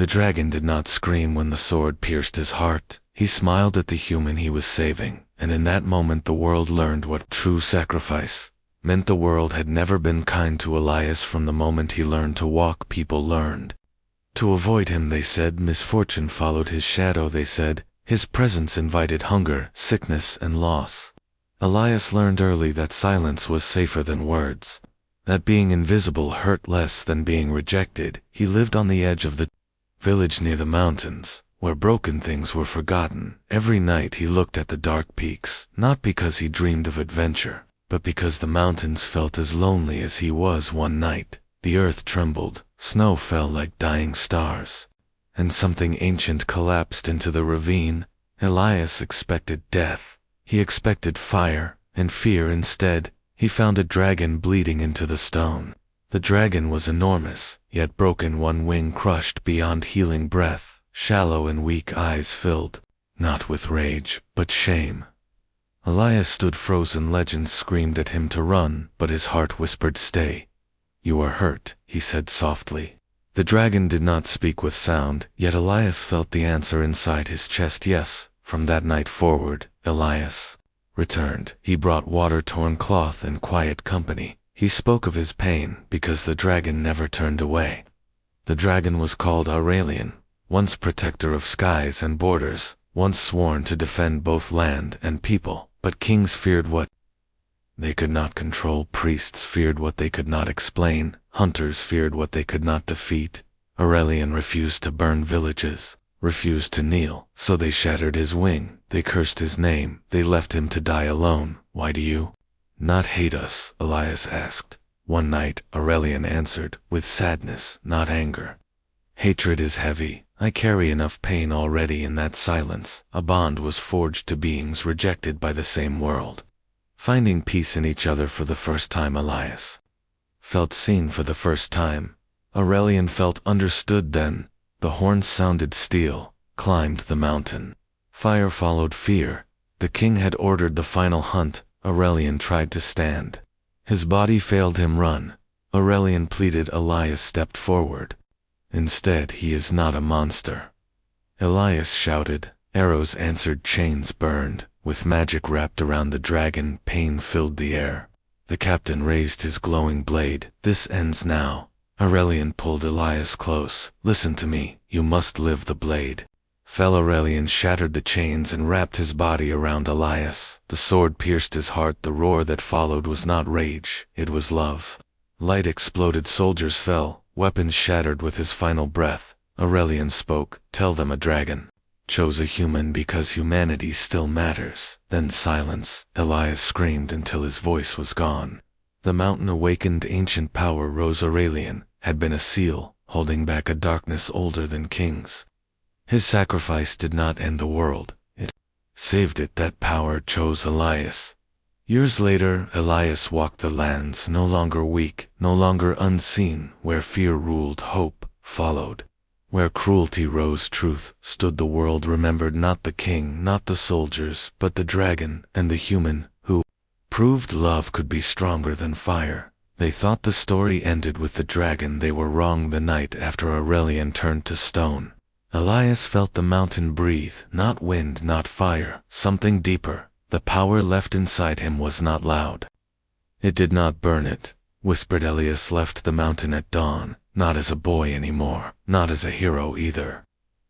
The dragon did not scream when the sword pierced his heart. He smiled at the human he was saving, and in that moment the world learned what true sacrifice meant. The world had never been kind to Elias. From the moment he learned to walk, people learned to avoid him, they said. Misfortune followed his shadow, they said. His presence invited hunger, sickness, and loss. Elias learned early that silence was safer than words, that being invisible hurt less than being rejected. He lived on the edge of the village near the mountains, where broken things were forgotten. Every night he looked at the dark peaks, not because he dreamed of adventure, but because the mountains felt as lonely as he was. One night, the earth trembled, snow fell like dying stars, and something ancient collapsed into the ravine. Elias expected death. He expected fire and fear. Instead, he found a dragon bleeding into the stone. The dragon was enormous, yet broken, one wing crushed beyond healing breath, shallow and weak eyes filled, not with rage, but shame. Elias stood frozen. Legends screamed at him to run, but his heart whispered, "Stay. You are hurt," he said softly. The dragon did not speak with sound, yet Elias felt the answer inside his chest. Yes, from that night forward, Elias returned. He brought water-torn cloth and quiet company. He spoke of his pain, because the dragon never turned away. The dragon was called Aurelian, once protector of skies and borders, once sworn to defend both land and people. But kings feared what they could not control, priests feared what they could not explain, hunters feared what they could not defeat. Aurelian refused to burn villages, refused to kneel, so they shattered his wing, they cursed his name, they left him to die alone. "Why do you not hate us?" Elias asked. One night, Aurelian answered, with sadness, not anger. "Hatred is heavy. I carry enough pain already." In that silence, a bond was forged to beings rejected by the same world. Finding peace in each other for the first time, Elias felt seen for the first time. Aurelian felt understood then. The horns sounded steel, climbed the mountain. Fire followed fear. The king had ordered the final hunt. Aurelian tried to stand. His body failed him. "Run," Aurelian pleaded. Elias stepped forward. "Instead, he is not a monster," Elias shouted. Arrows answered, chains burned. With magic wrapped around the dragon, pain filled the air. The captain raised his glowing blade. "This ends now." Aurelian pulled Elias close. "Listen to me, you must live." The blade fell. Aurelian shattered the chains and wrapped his body around Elias. The sword pierced his heart. The roar that followed was not rage, it was love. Light exploded, soldiers fell, weapons shattered. With his final breath, Aurelian spoke, "Tell them a dragon chose a human because humanity still matters." Then silence. Elias screamed until his voice was gone. The mountain awakened. Ancient power rose. Aurelian had been a seal, holding back a darkness older than kings. His sacrifice did not end the world, it saved it. That power chose Elias. Years later, Elias walked the lands, no longer weak, no longer unseen. Where fear ruled, hope followed. Where cruelty rose, truth stood. The world remembered not the king, not the soldiers, but the dragon and the human who proved love could be stronger than fire. They thought the story ended with the dragon. They were wrong. The night after Aurelian turned to stone, Elias felt the mountain breathe, not wind, not fire, something deeper. The power left inside him was not loud. It did not burn. It whispered. Elias left the mountain at dawn, not as a boy anymore, not as a hero either.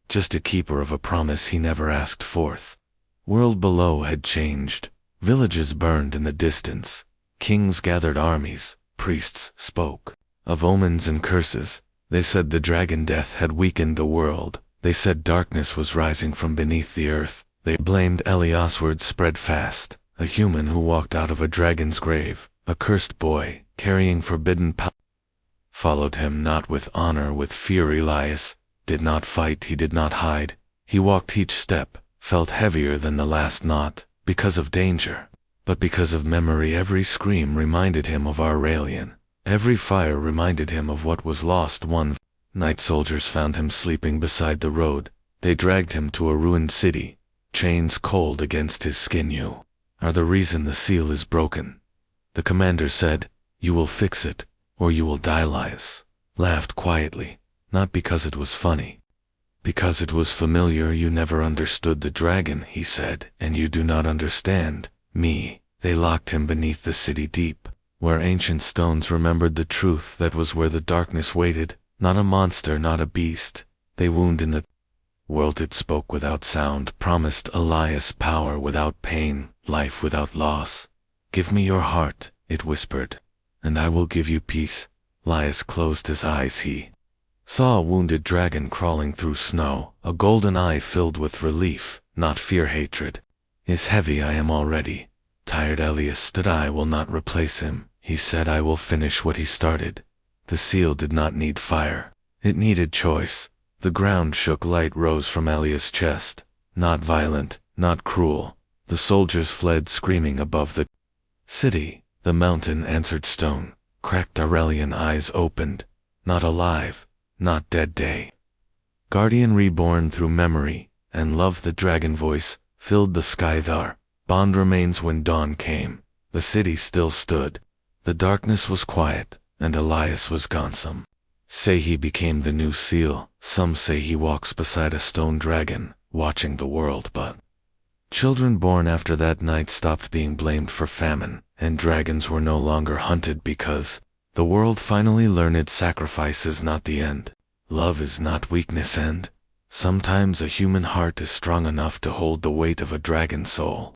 Just a keeper of a promise he never asked forth. World below had changed. Villages burned in the distance. Kings gathered armies. Priests spoke of omens and curses. They said the dragon death had weakened the world. They said darkness was rising from beneath the earth. They blamed Elias. Word spread fast. A human who walked out of a dragon's grave, a cursed boy, carrying forbidden power, followed him, not with honor, with fear. Elias did not fight. He did not hide. He walked. Each step felt heavier than the last, not because of danger, but because of memory. Every scream reminded him of Aurelian. Every fire reminded him of what was lost. One night, soldiers found him sleeping beside the road. They dragged him to a ruined city. Chains cold against his skin. "You are the reason the seal is broken," the commander said. "You will fix it, or you will die." Elias laughed quietly, not because it was funny, Because it was familiar. You never understood the dragon, he said, and you do not understand me. They locked him beneath the city deep, where ancient stones remembered the truth. That was where the darkness waited, not a monster, not a beast. They wound in the world. It spoke without sound, promised Elias power without pain, life without loss. Give me your heart, it whispered, and I will give you peace. Elias closed his eyes. He saw a wounded dragon crawling through snow, a golden eye filled with relief, not fear. Hatred is heavy. I am already tired. Elias stood. I will not replace him, he said. I will finish what he started. The seal did not need fire. It needed choice. The ground shook. Light rose from Elias' chest. Not violent, not cruel. The soldiers fled screaming above the city. The mountain answered stone. Cracked Aurelian eyes opened. Not alive, not dead. Day guardian reborn through memory and love. The dragon voice filled the sky. Their bond remains. When dawn came, the city still stood. The darkness was quiet, and Elias was gone. Some say he became the new seal. Some say he walks beside a stone dragon, watching the world. But children born after that night stopped being blamed for famine, and dragons were no longer hunted because the world finally learned sacrifice is not the end. Love is not weakness, and sometimes a human heart is strong enough to hold the weight of a dragon soul.